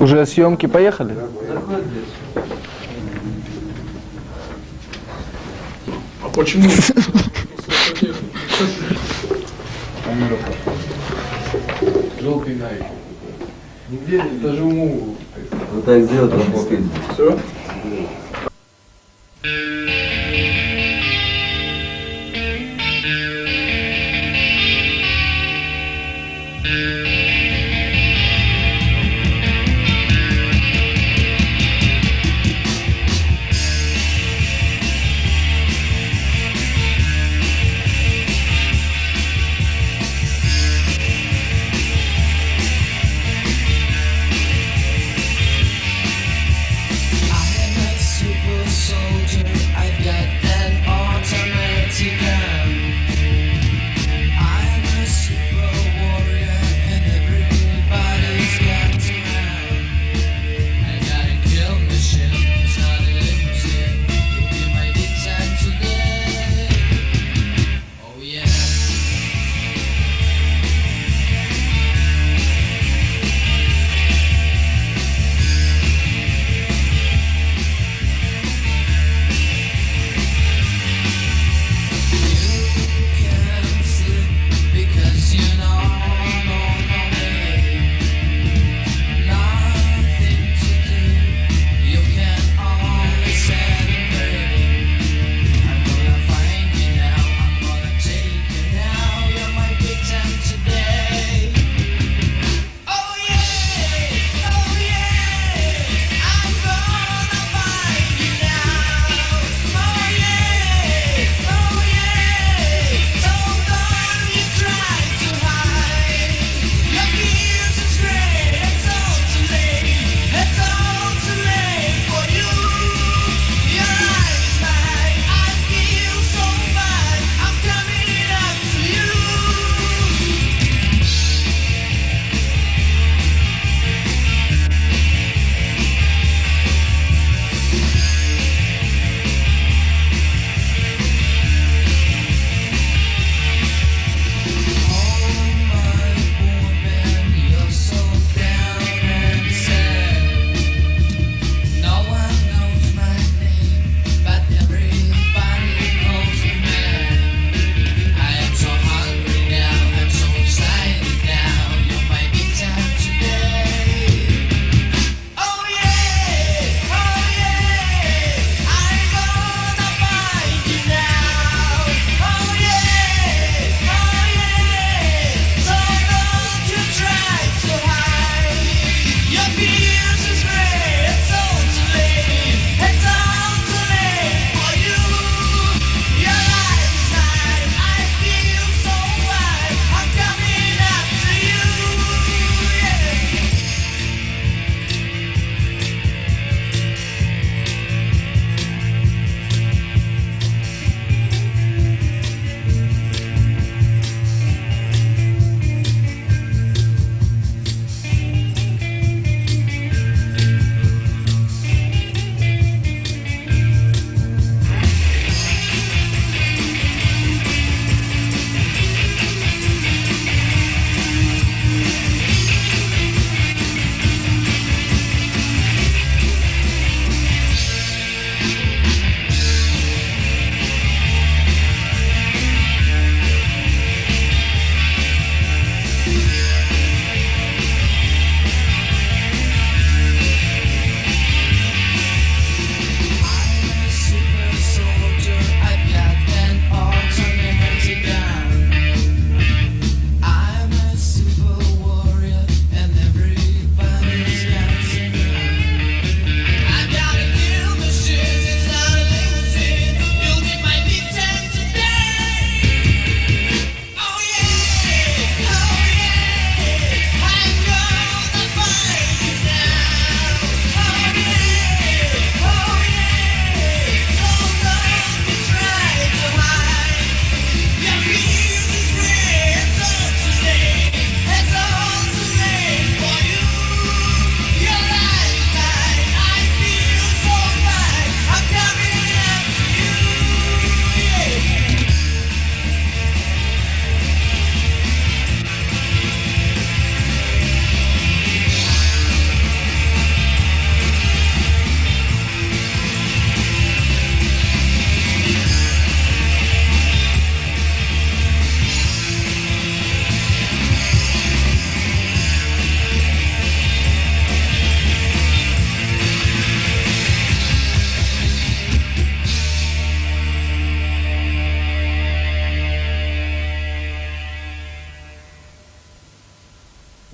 Уже съемки поехали? А почему? Желтый найк. Нигде, даже уму. Вот так сделать, он попить. Все? I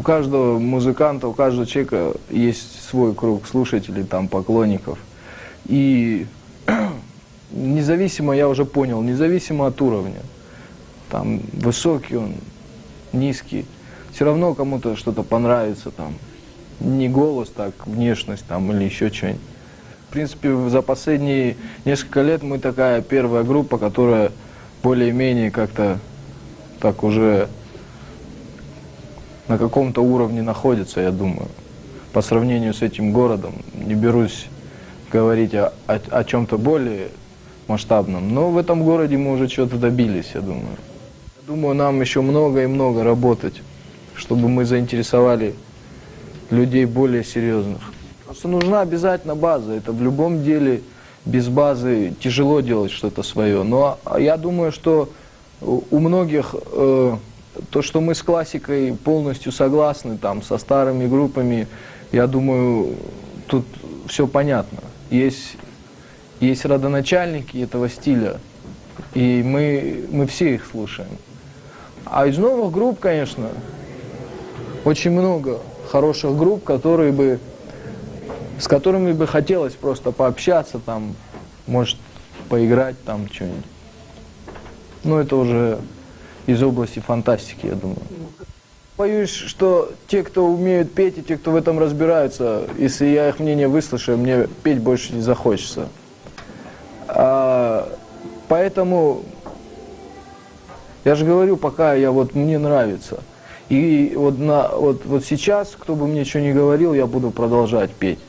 каждого музыканта, у каждого человека есть свой круг слушателей, там, поклонников. И независимо, я уже понял, независимо от уровня, там, высокий он, низкий, все равно кому-то что-то понравится, там, не голос, так, внешность, там, или еще что-нибудь. В принципе, за последние несколько лет мы такая первая группа, которая более-менее как-то так уже на каком-то уровне находится, я думаю, по сравнению с этим городом. Не берусь говорить о чем-то более масштабном, но в этом городе мы уже чего-то добились, я думаю. Думаю, нам еще много и много работать, чтобы мы заинтересовали людей более серьезных. Просто нужна обязательно база. Это в любом деле без базы тяжело делать что-то свое. Но я думаю, что у многих то, что мы с классикой полностью согласны, там, со старыми группами, я думаю, тут все понятно. Есть родоначальники этого стиля, и мы все их слушаем. А из новых групп, конечно, очень много хороших групп, с которыми бы хотелось просто пообщаться, там, может, поиграть, там, что-нибудь. Но это уже из области фантастики, я думаю. Боюсь, что те, кто умеют петь, и те, кто в этом разбираются, если я их мнение выслушаю, мне петь больше не захочется. Поэтому, я же говорю, пока мне нравится. И вот сейчас, кто бы мне что ни говорил, я буду продолжать петь.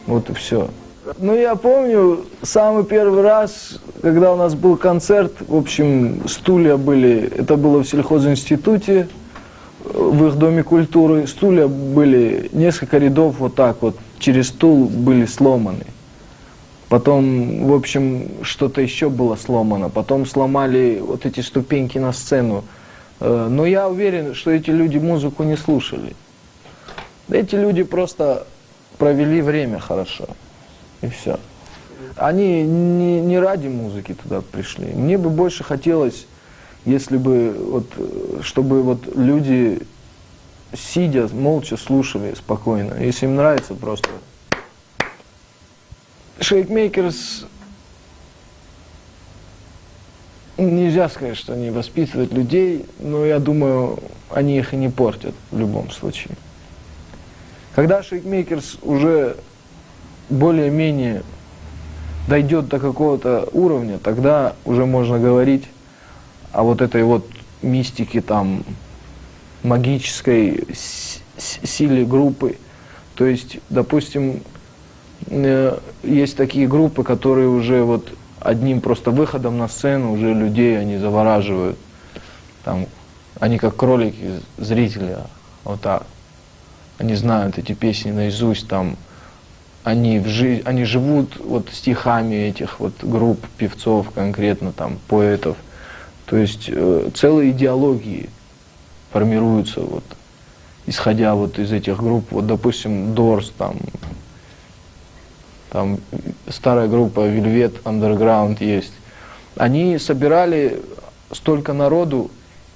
Вот и все. Ну, я помню, самый первый раз, когда у нас был концерт, в общем, стулья были, это было в сельхозинституте, в их доме культуры, стулья были, несколько рядов вот так вот, через стул были сломаны. Потом, в общем, что-то еще было сломано, потом сломали вот эти ступеньки на сцену. Но я уверен, что эти люди музыку не слушали. Эти люди просто провели время хорошо. И все. Они не ради музыки туда пришли. Мне бы больше хотелось, если бы, чтобы люди, сидя, молча слушали спокойно. Если им нравится, просто. Shakemakers, нельзя сказать, что они воспитывают людей, но я думаю, они их и не портят в любом случае. Когда Shakemakers уже более-менее дойдет до какого-то уровня, тогда уже можно говорить о вот этой вот мистике, там, магической силе группы. То есть, допустим, есть такие группы, которые уже вот одним просто выходом на сцену уже людей они завораживают. Там, они как кролики, зрители, вот так. Они знают эти песни наизусть, там, они живут вот стихами этих вот групп, певцов конкретно, там, поэтов. То есть целые идеологии формируются, вот, исходя вот из этих групп. Вот, допустим, Doors, там старая группа Velvet Underground есть. Они собирали столько народу,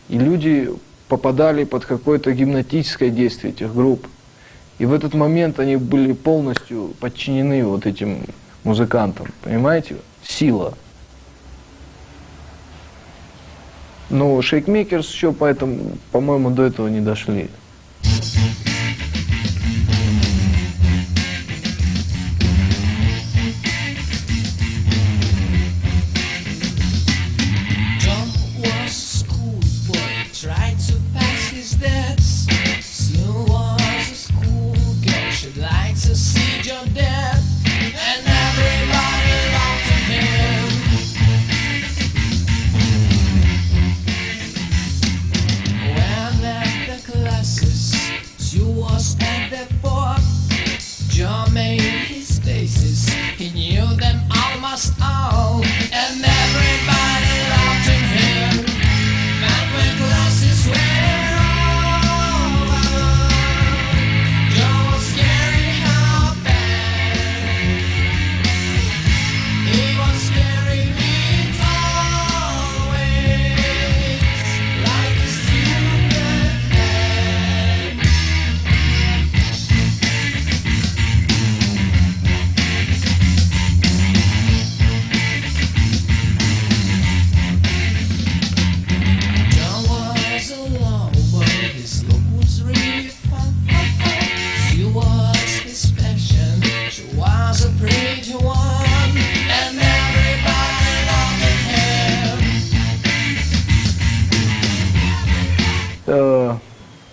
и люди попадали под какое-то гипнотическое действие этих групп. И в этот момент они были полностью подчинены вот этим музыкантам, понимаете? Сила. Но Shakemakers еще поэтому, по-моему, до этого не дошли. You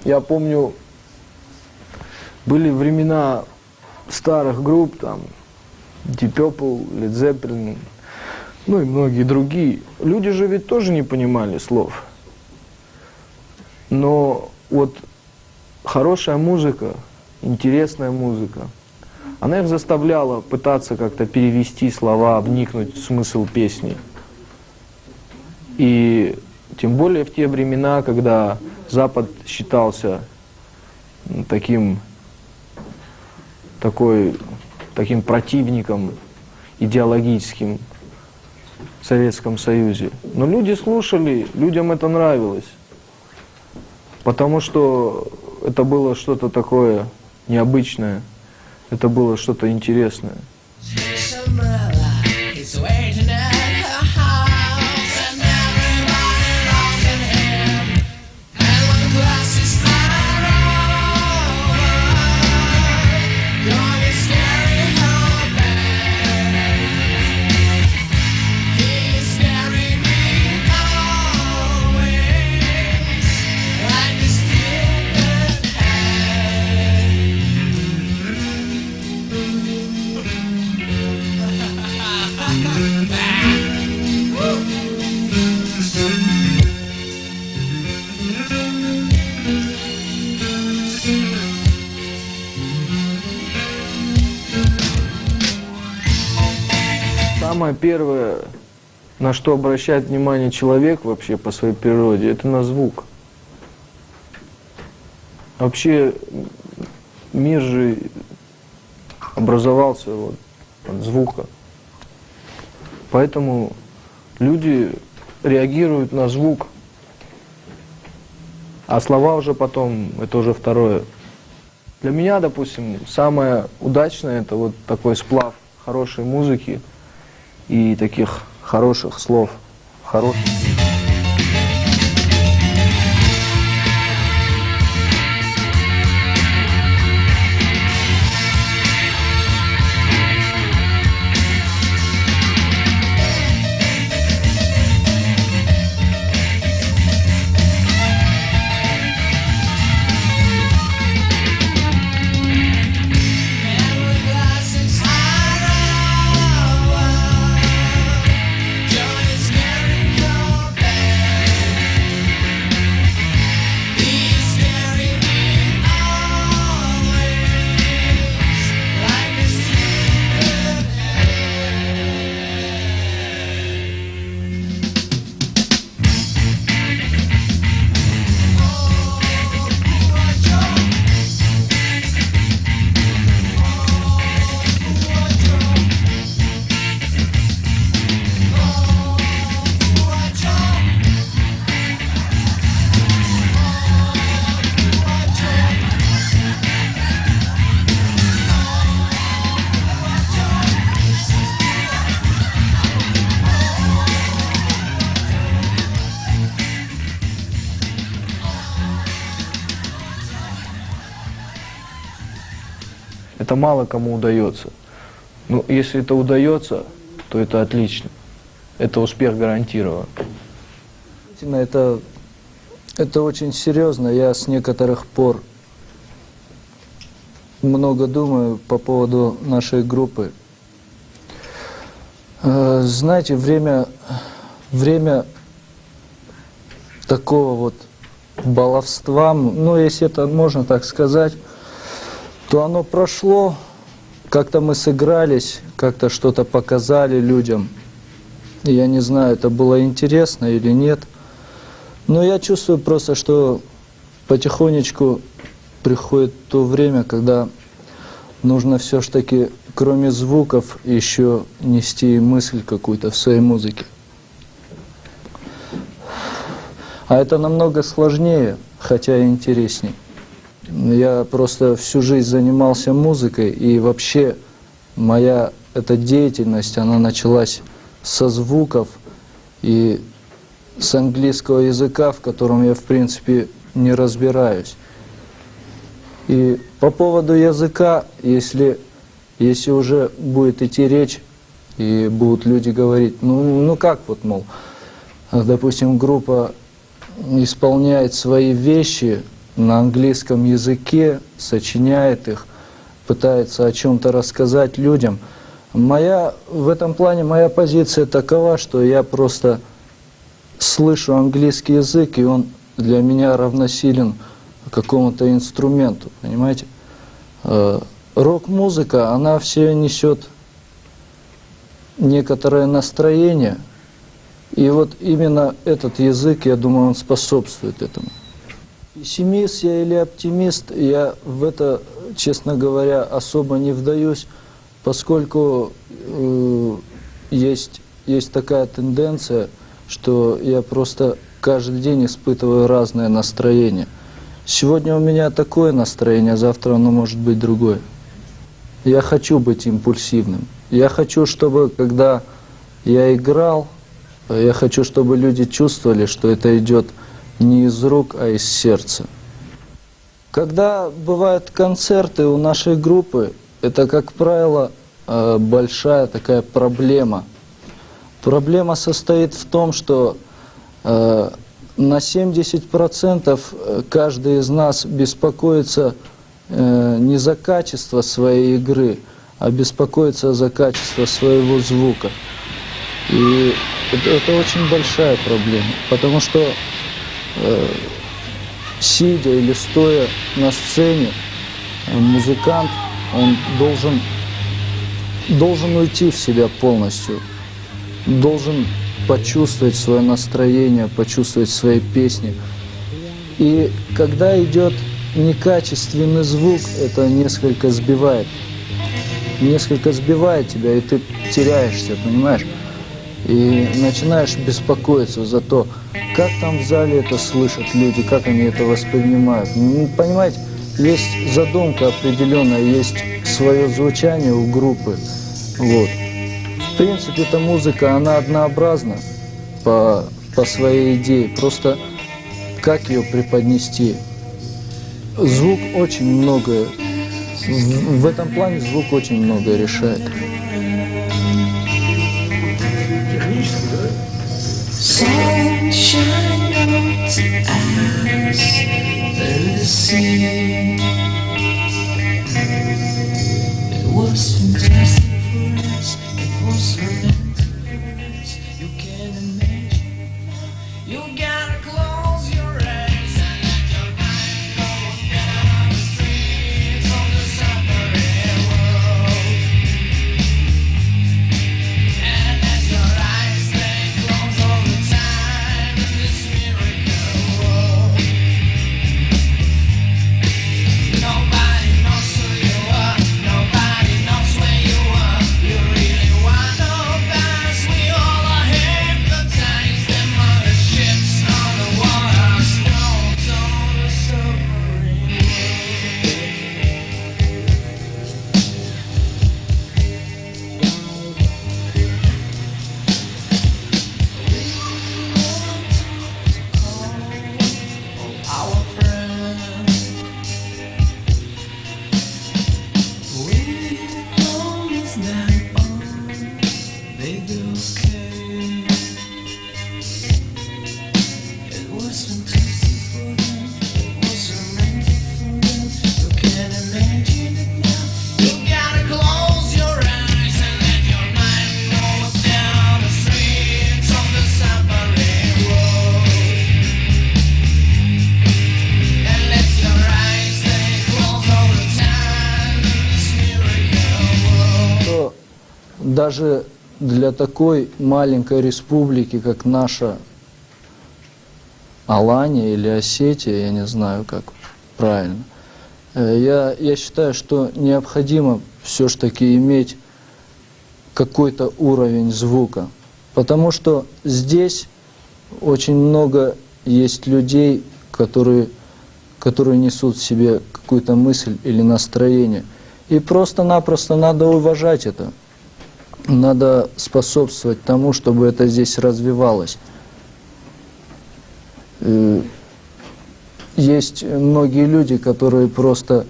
Я помню, были времена старых групп, там, Deep Purple, Led Zeppelin, ну и многие другие. Люди же ведь тоже не понимали слов. Но вот хорошая музыка, интересная музыка, она их заставляла пытаться как-то перевести слова, вникнуть в смысл песни. И тем более в те времена, когда Запад считался таким противником идеологическим в Советском Союзе. Но люди слушали, людям это нравилось. Потому что это было что-то такое необычное, это было что-то интересное. Самое первое, на что обращает внимание человек вообще по своей природе, это на звук. Вообще мир же образовался вот от звука. Поэтому люди реагируют на звук, а слова уже потом, это уже второе. Для меня, допустим, самое удачное это вот такой сплав хорошей музыки и таких хороших слов, хороших. Это мало кому удается. Ну, если это удается, то это отлично. Это успех гарантирован. Это очень серьезно. Я с некоторых пор много думаю по поводу нашей группы. Знаете, время такого вот баловства, ну, если это можно так сказать, то оно прошло, как-то мы сыгрались, как-то что-то показали людям. Я не знаю, это было интересно или нет. Но я чувствую просто, что потихонечку приходит то время, когда нужно все-таки, кроме звуков, еще нести мысль какую-то в своей музыке. А это намного сложнее, хотя и интереснее. Я просто всю жизнь занимался музыкой, и вообще моя эта деятельность, она началась со звуков и с английского языка, в котором я, в принципе, не разбираюсь. И по поводу языка, если уже будет идти речь, и будут люди говорить, ну как вот, мол, допустим, группа исполняет свои вещи, на английском языке, сочиняет их, пытается о чем-то рассказать людям. В этом плане моя позиция такова, что я просто слышу английский язык, и он для меня равносилен какому-то инструменту, понимаете? Рок-музыка, она все несет некоторое настроение, и вот именно этот язык, я думаю, он способствует этому. Пессимист я или оптимист, я в это, честно говоря, особо не вдаюсь, поскольку есть такая тенденция, что я просто каждый день испытываю разное настроение. Сегодня у меня такое настроение, завтра оно может быть другое. Я хочу быть импульсивным. Я хочу, чтобы, когда я играл, я хочу, чтобы люди чувствовали, что это идет не из рук, а из сердца. Когда бывают концерты у нашей группы, это, как правило, большая такая проблема. Проблема состоит в том, что на 70% каждый из нас беспокоится не за качество своей игры, а беспокоится за качество своего звука. И это очень большая проблема, потому что сидя или стоя на сцене, музыкант, он должен уйти в себя полностью, должен почувствовать свое настроение, почувствовать свои песни. И когда идет некачественный звук, это несколько сбивает тебя, и ты теряешься, понимаешь? И начинаешь беспокоиться за то, как там в зале это слышат люди, как они это воспринимают. Понимаете, есть задумка определенная, есть свое звучание у группы. Вот. В принципе, эта музыка, она однообразна по своей идее, просто как ее преподнести. Звук очень многое, в этом плане звук очень многое решает. Даже для такой маленькой республики, как наша Алания или Осетия, я не знаю, как правильно, я считаю, что необходимо все ж таки иметь какой-то уровень звука, потому что здесь очень много есть людей, которые несут в себе какую-то мысль или настроение, и просто-напросто надо уважать это. Надо способствовать тому, чтобы это здесь развивалось. Есть многие люди, которые просто,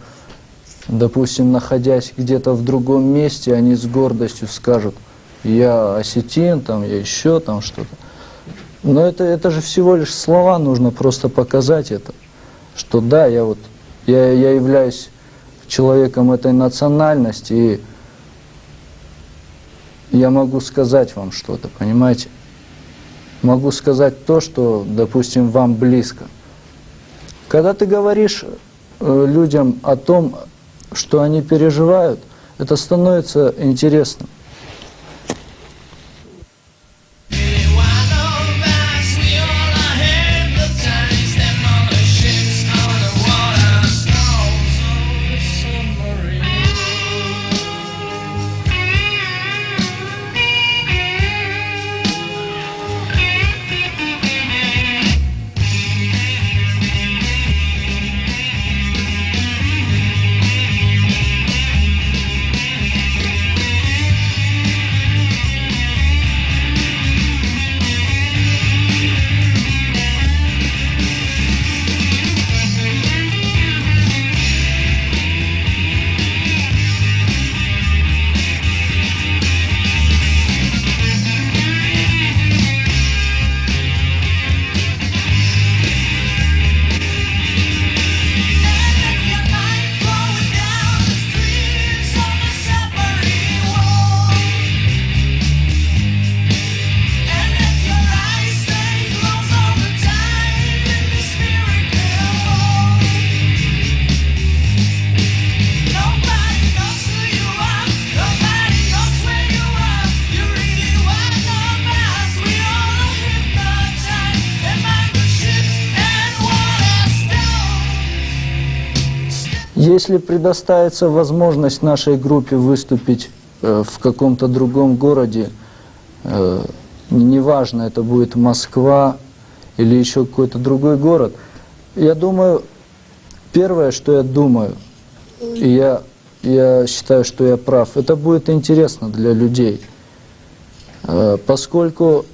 допустим, находясь где-то в другом месте, они с гордостью скажут: я осетин, там, я еще там что-то. Но это же всего лишь слова, нужно просто показать это. что да, я являюсь человеком этой национальности, и я могу сказать вам что-то, понимаете? Могу сказать то, что, допустим, вам близко. Когда ты говоришь людям о том, что они переживают, это становится интересным. Если предоставится возможность нашей группе выступить в каком-то другом городе, неважно, это будет Москва или еще какой-то другой город, я думаю, первое, что я думаю, и я считаю, что я прав, это будет интересно для людей, поскольку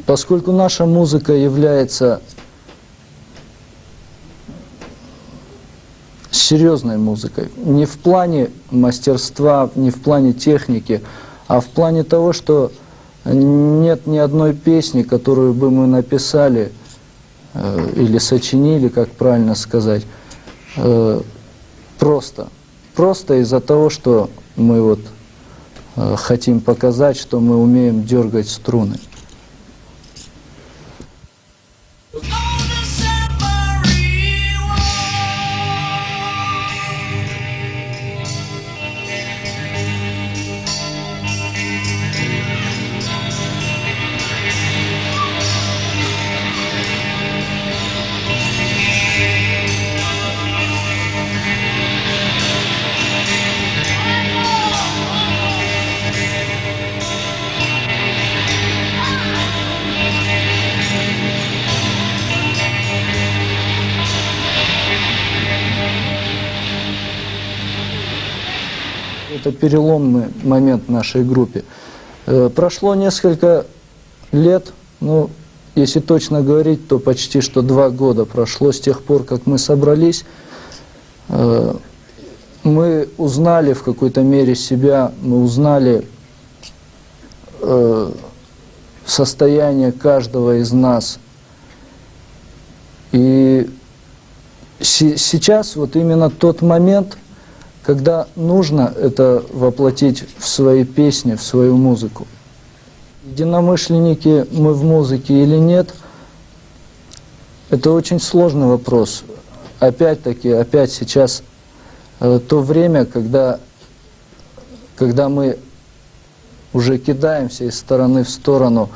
наша музыка является серьезной музыкой. Не в плане мастерства, не в плане техники, а в плане того, что нет ни одной песни, которую бы мы написали или сочинили, как правильно сказать, просто из-за того, что мы вот хотим показать, что мы умеем дергать струны. Это переломный момент в нашей группе. Прошло несколько лет, ну, если точно говорить, то почти что 2 года прошло с тех пор, как мы собрались. Мы узнали в какой-то мере себя, мы узнали состояние каждого из нас. И сейчас вот именно тот момент, когда нужно это воплотить в свои песни, в свою музыку. Единомышленники мы в музыке или нет, это очень сложный вопрос. Опять-таки, опять сейчас то время, когда мы уже кидаемся из стороны в сторону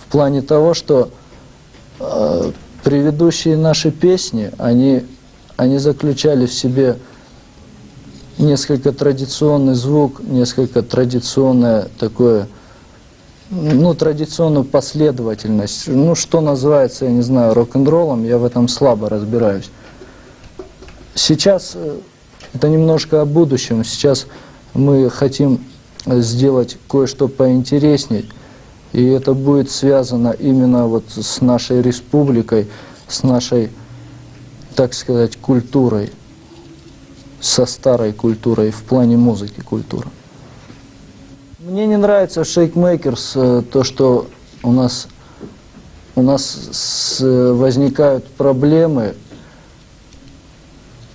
в плане того, что предыдущие наши песни, они заключали в себе несколько традиционный звук, несколько традиционное такое, ну, традиционную последовательность. Ну, что называется, я не знаю, рок-н-роллом, я в этом слабо разбираюсь. Сейчас это немножко о будущем. Сейчас мы хотим сделать кое-что поинтересней, и это будет связано именно вот с нашей республикой, с нашей, так сказать, культурой, со старой культурой, в плане музыки культура. Мне не нравится в Shakemakers то, что у нас возникают проблемы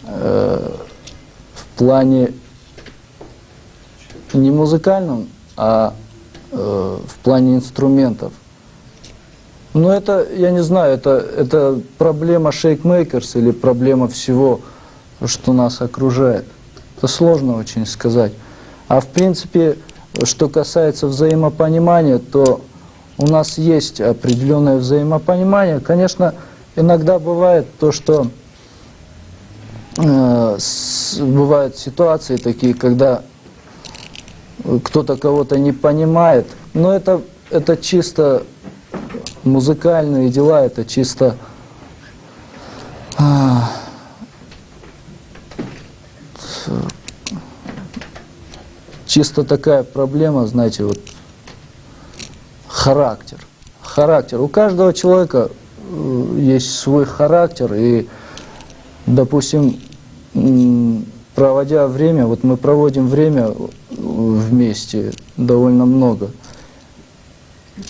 в плане не музыкальном, а в плане инструментов. Но это, я не знаю, это проблема шейкмейкерс или проблема всего, что нас окружает. Это сложно очень сказать. А в принципе, что касается взаимопонимания, то у нас есть определенное взаимопонимание. Конечно, иногда бывает то, что бывают ситуации такие, когда кто-то кого-то не понимает, но это чисто музыкальные дела, это чисто чисто такая проблема, знаете, вот характер. Характер. У каждого человека есть свой характер, и, допустим, проводя время, вот мы проводим время вместе довольно много.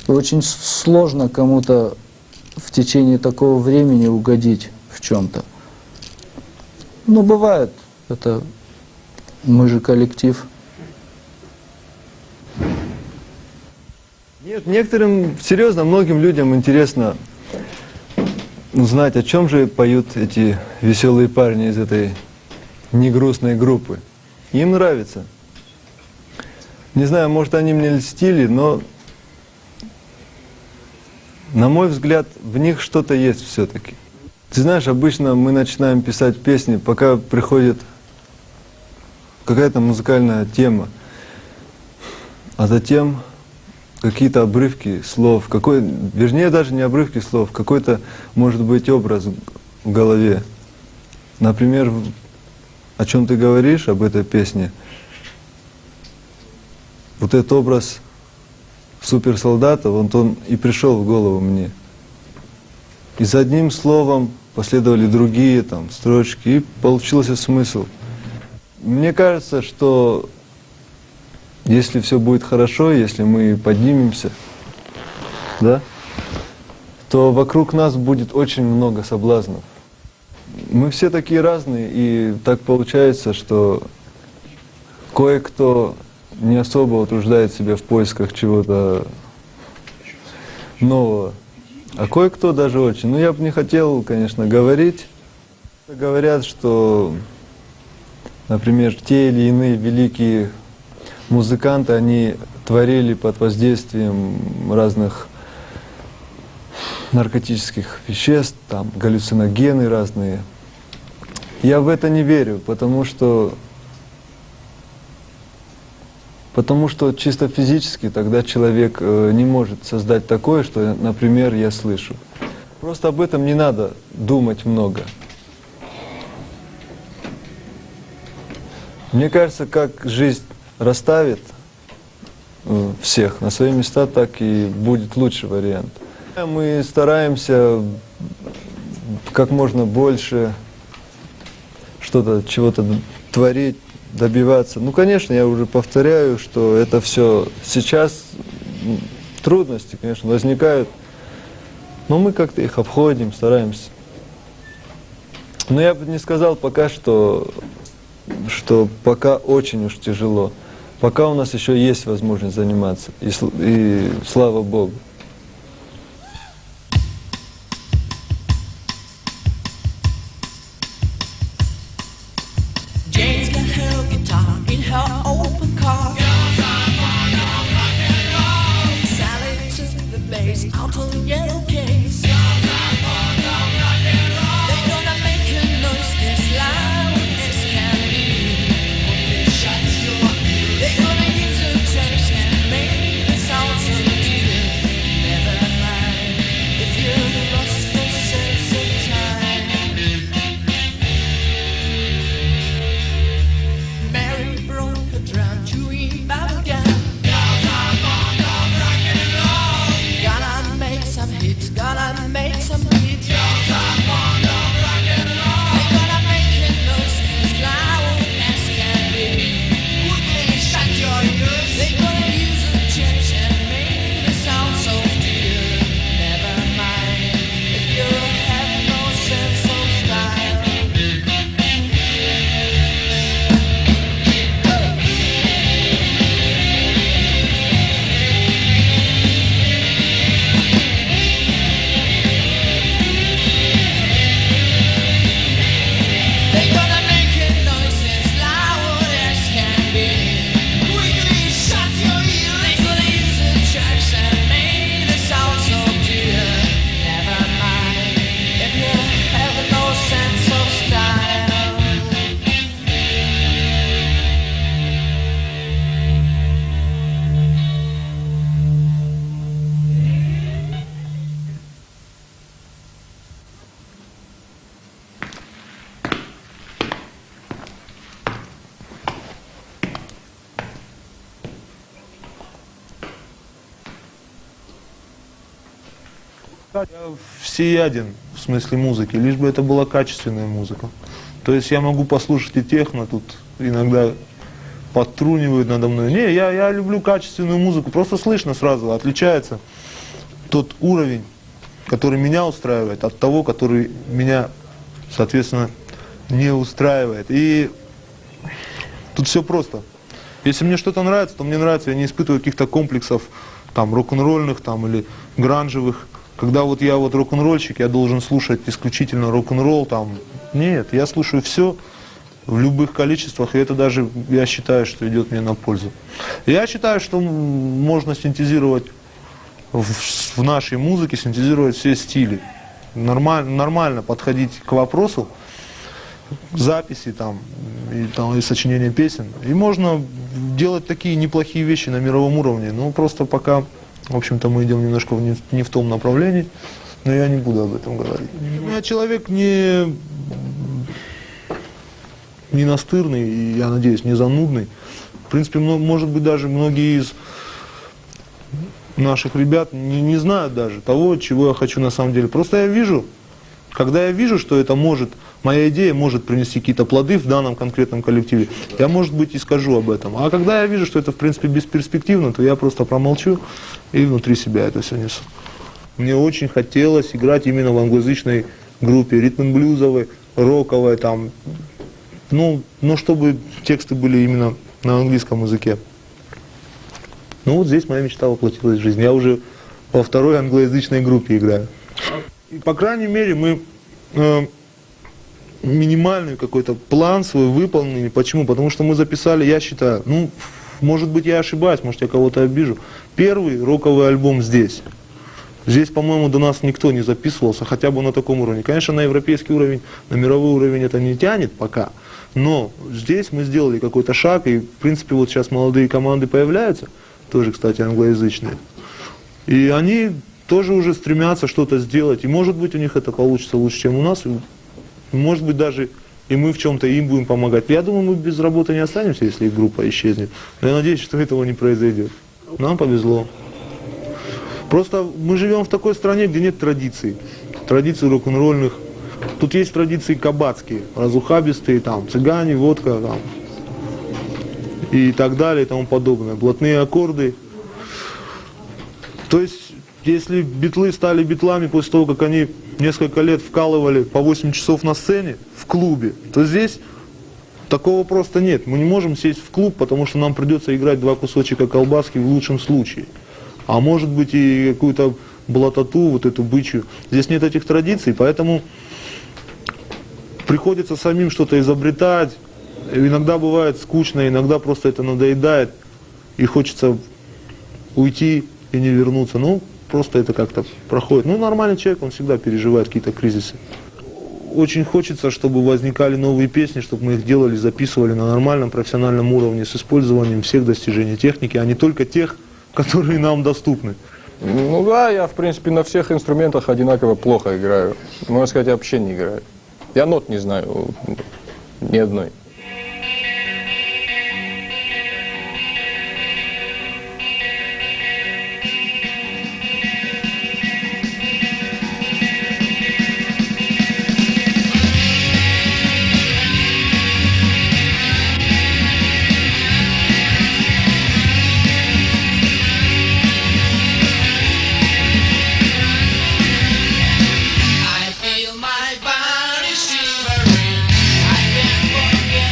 Очень сложно кому-то в течение такого времени угодить в чем-то. Ну, бывает, это мы же коллектив. Нет, некоторым, серьезно, многим людям интересно узнать, о чем же поют эти веселые парни из этой негрустной группы. Им нравится. Не знаю, может, они мне льстили, но, на мой взгляд, в них что-то есть все-таки. Ты знаешь, обычно мы начинаем писать песни, пока приходит какая-то музыкальная тема, а затем какие-то обрывки слов, вернее, даже не обрывки слов, какой-то, может быть, образ в голове. Например, о чем ты говоришь, об этой песне, вот этот образ суперсолдата, вот он и пришел в голову мне. И за одним словом последовали другие там строчки, и получился смысл. Мне кажется, что если все будет хорошо, если мы поднимемся, да, то вокруг нас будет очень много соблазнов. Мы все такие разные, и так получается, что кое-кто не особо утруждает себя в поисках чего-то нового, а кое-кто даже очень. Ну, я бы не хотел, конечно, говорить. Говорят, что, например, те или иные великие музыканты, они творили под воздействием разных наркотических веществ, там, галлюциногены разные. Я в это не верю, потому что чисто физически тогда человек не может создать такое, что, например, я слышу. Просто об этом не надо думать много. Мне кажется, как жизнь расставит всех на свои места, так и будет лучший вариант. Мы стараемся как можно больше чего-то творить, добиваться. Ну, конечно, я уже повторяю, что это все сейчас трудности, конечно, возникают, но мы как-то их обходим, стараемся. Но я бы не сказал пока, что пока очень уж тяжело. Пока у нас еще есть возможность заниматься, и слава Богу. Я всеяден в смысле музыки, лишь бы это была качественная музыка. То есть я могу послушать и техно, тут иногда подтрунивают надо мной. Не, я люблю качественную музыку, просто слышно сразу, отличается тот уровень, который меня устраивает, от того, который меня, соответственно, не устраивает. И тут все просто. Если мне что-то нравится, то мне нравится, я не испытываю каких-то комплексов там рок-н-ролльных там, или гранжевых. Когда вот я вот рок-н-ролльщик, я должен слушать исключительно рок-н-ролл там. Нет, я слушаю все в любых количествах, и это даже, я считаю, что идет мне на пользу. Я считаю, что можно синтезировать в нашей музыке, синтезировать все стили. Нормально подходить к вопросу записи там, и сочинения песен. И можно делать такие неплохие вещи на мировом уровне. Ну, просто пока, в общем-то, мы идем немножко не в том направлении, но я не буду об этом говорить. Я человек не настырный, и, я надеюсь, не занудный. В принципе, может быть, даже многие из наших ребят не знают даже того, чего я хочу на самом деле. Просто я вижу, когда я вижу, что это может, моя идея может принести какие-то плоды в данном конкретном коллективе, я, может быть, и скажу об этом. А когда я вижу, что это, в принципе, бесперспективно, то я просто промолчу и внутри себя это все несу. Мне очень хотелось играть именно в англоязычной группе, ритм-блюзовой, роковой, там, ну, чтобы тексты были именно на английском языке. Ну вот здесь моя мечта воплотилась в жизнь. Я уже во второй англоязычной группе играю. И, по крайней мере, мы минимальный какой-то план свой выполнили. Почему? Потому что мы записали, я считаю, ну, может быть, я ошибаюсь, может, я кого-то обижу. Первый роковый альбом здесь. Здесь, по-моему, до нас никто не записывался, хотя бы на таком уровне. Конечно, на европейский уровень, на мировой уровень это не тянет пока. Но здесь мы сделали какой-то шаг, и, в принципе, вот сейчас молодые команды появляются, тоже, кстати, англоязычные. И они тоже уже стремятся что-то сделать. И, может быть, у них это получится лучше, чем у нас. И, может быть, даже и мы в чем-то им будем помогать. Я думаю, мы без работы не останемся, если их группа исчезнет. Но я надеюсь, что этого не произойдет. Нам повезло. Просто мы живем в такой стране, где нет традиций. Традиций рок-н-ролльных. Тут есть традиции кабацкие, разухабистые, там, цыгане, водка, там, и так далее, и тому подобное. Блатные аккорды. То есть, если битлы стали битлами после того, как они несколько лет вкалывали по 8 часов на сцене в клубе, то здесь такого просто нет. Мы не можем сесть в клуб, потому что нам придется играть 2 кусочка колбаски в лучшем случае. А может быть и какую-то блатоту, вот эту бычью. Здесь нет этих традиций, поэтому приходится самим что-то изобретать. Иногда бывает скучно, иногда просто это надоедает. И хочется уйти и не вернуться. Ну, просто это как-то проходит. Ну, нормальный человек, он всегда переживает какие-то кризисы. Очень хочется, чтобы возникали новые песни, чтобы мы их делали, записывали на нормальном профессиональном уровне с использованием всех достижений техники, а не только тех, которые нам доступны. Ну да, я в принципе на всех инструментах одинаково плохо играю. Можно сказать, я вообще не играю. Я нот не знаю ни одной. I feel my body shivering. I can't forget.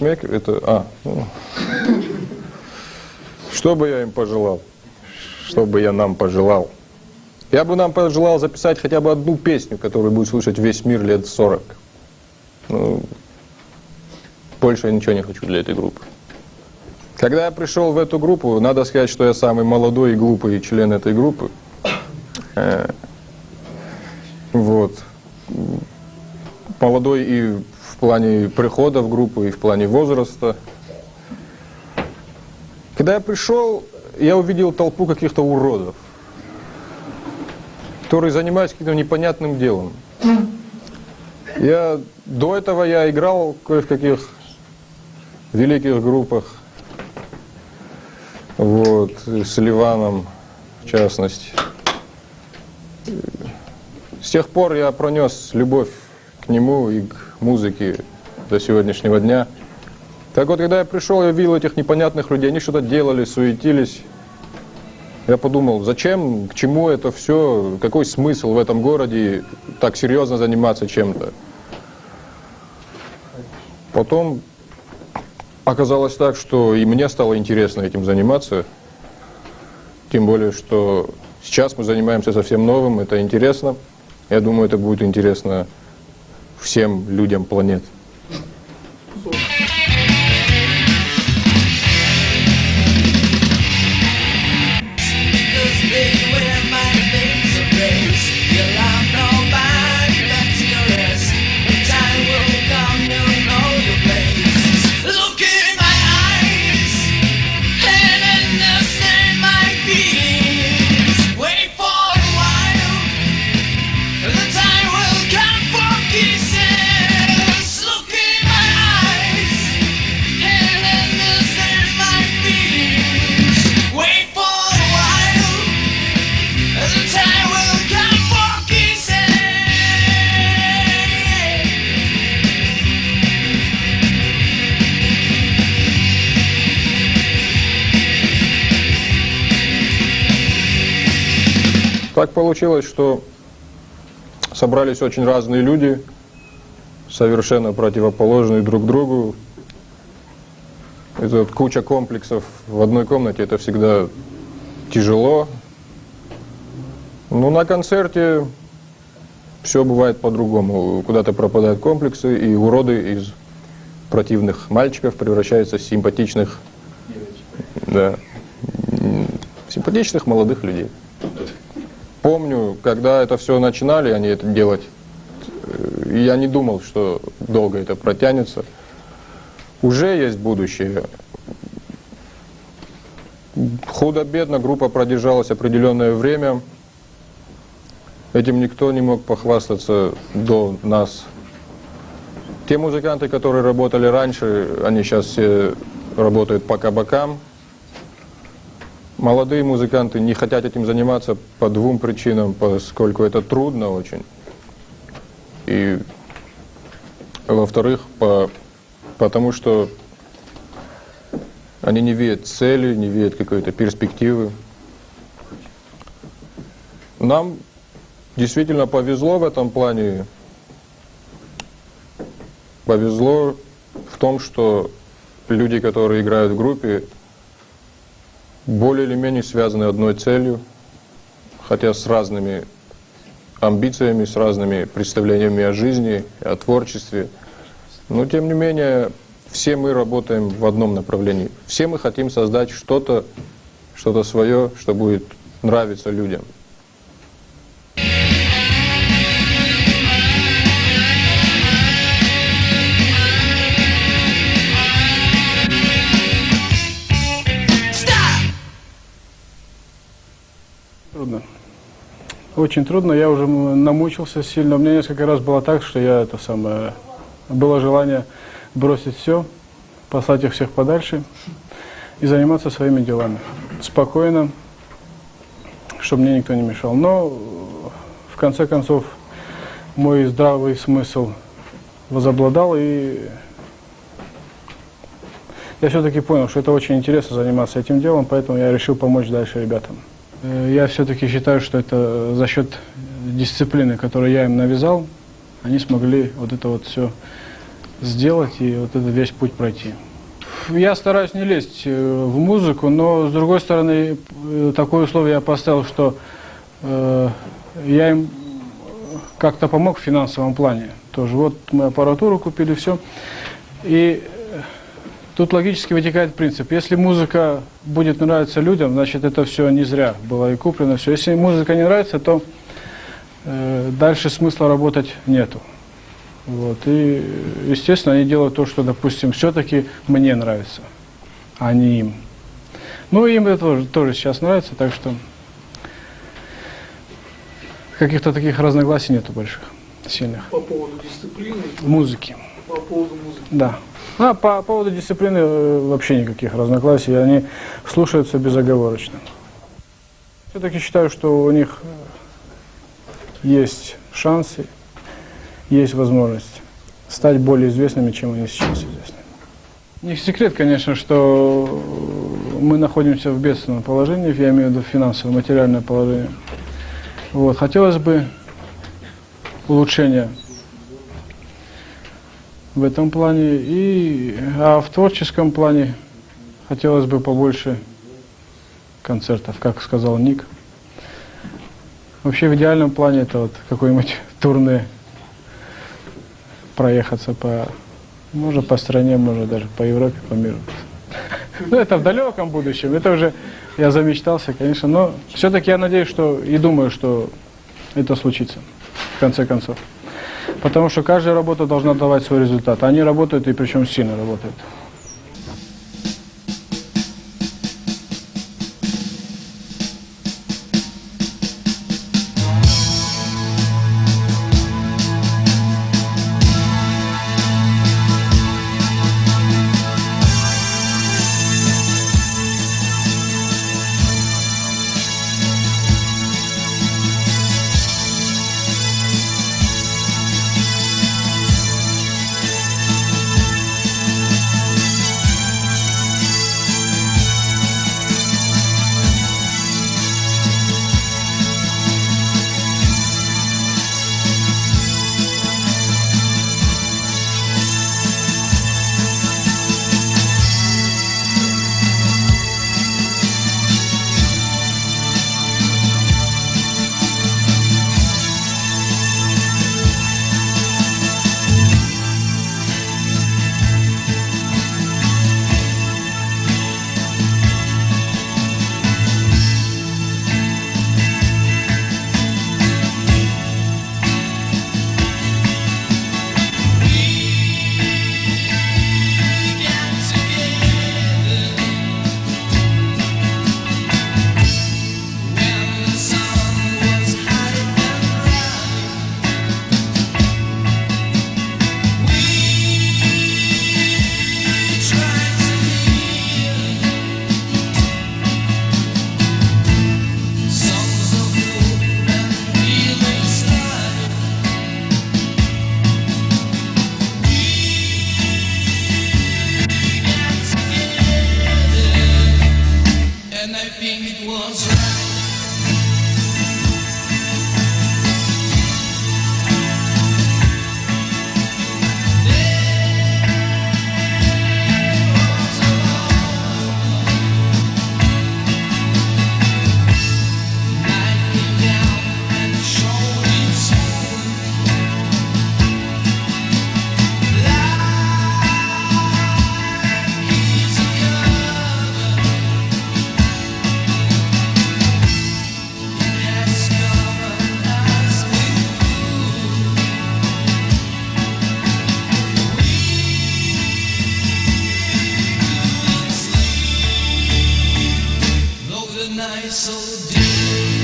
пейсмейкер, это... Что бы я им пожелал? Что бы я нам пожелал? Я бы нам пожелал записать хотя бы одну песню, которую будет слушать весь мир лет 40. Ну, больше я ничего не хочу для этой группы. Когда я пришел в эту группу, надо сказать, что я самый молодой и глупый член этой группы. Вот. Молодой и в плане прихода в группу, и в плане возраста. Когда я пришел, я увидел толпу каких-то уродов, которые занимаются каким-то непонятным делом. До этого я играл кое в каких великих группах, вот, с Ливаном в частности. С тех пор я пронес любовь к нему и к музыке до сегодняшнего дня. Так вот, когда я пришел, я видел этих непонятных людей, они что-то делали, суетились. Я подумал, зачем, к чему это все, какой смысл в этом городе так серьезно заниматься чем-то. Потом оказалось так, что и мне стало интересно этим заниматься. Тем более, что сейчас мы занимаемся совсем новым, это интересно. Я думаю, это будет интересно всем людям планеты. Так получилось, что собрались очень разные люди, совершенно противоположные друг другу. Это вот куча комплексов в одной комнате, это всегда тяжело. Но на концерте все бывает по-другому. Куда-то пропадают комплексы, и уроды из противных мальчиков превращаются в симпатичных, да, симпатичных молодых людей. Помню, когда это все начинали, они это делать, я не думал, что долго это протянется. Уже есть будущее. Худо-бедно группа продержалась определенное время. Этим никто не мог похвастаться до нас. Те музыканты, которые работали раньше, они сейчас все работают по кабакам. Молодые музыканты не хотят этим заниматься по двум причинам, поскольку это трудно очень. И, во-вторых, потому что они не видят цели, не видят какой-то перспективы. Нам действительно повезло в этом плане. Повезло в том, что люди, которые играют в группе, более или менее связаны одной целью, хотя с разными амбициями, с разными представлениями о жизни, о творчестве. Но тем не менее, все мы работаем в одном направлении. Все мы хотим создать что-то свое, что будет нравиться людям. Трудно. Очень трудно. Я уже намучился сильно. У меня несколько раз было так, что было желание бросить все, послать их всех подальше и заниматься своими делами. Спокойно, чтобы мне никто не мешал. Но в конце концов мой здравый смысл возобладал, и я все-таки понял, что это очень интересно заниматься этим делом, поэтому я решил помочь дальше ребятам. Я все-таки считаю, что это за счет дисциплины, которую я им навязал, они смогли вот это вот все сделать и вот этот весь путь пройти. Я стараюсь не лезть в музыку, но с другой стороны, такое условие я поставил, что я им как-то помог в финансовом плане. Тоже вот мы аппаратуру купили, все. И тут логически вытекает принцип. Если музыка будет нравиться людям, значит это все не зря было и куплено. Все. Если музыка не нравится, то дальше смысла работать нету. Вот. И, естественно, они делают то, что, допустим, все-таки мне нравится, а не им. Ну, им это тоже сейчас нравится, так что каких-то таких разногласий нету больших, сильных. По поводу дисциплины? Музыки. По поводу музыки? Да. А по поводу дисциплины вообще никаких разногласий, они слушаются безоговорочно. Все-таки считаю, что у них есть шансы, есть возможность стать более известными, чем они сейчас известны. Не секрет, конечно, что мы находимся в бедственном положении, я имею в виду финансовое, материальное положение. Вот. Хотелось бы улучшения в этом плане, а в творческом плане хотелось бы побольше концертов, как сказал Ник. Вообще в идеальном плане это вот какой-нибудь турне, проехаться можно по стране, можно даже по Европе, по миру. Ну, это в далеком будущем, это уже я замечтался, конечно, но все-таки я надеюсь, что и думаю, что это случится, в конце концов. Потому что каждая работа должна давать свой результат. Они работают, и причем сильно работают. So deep.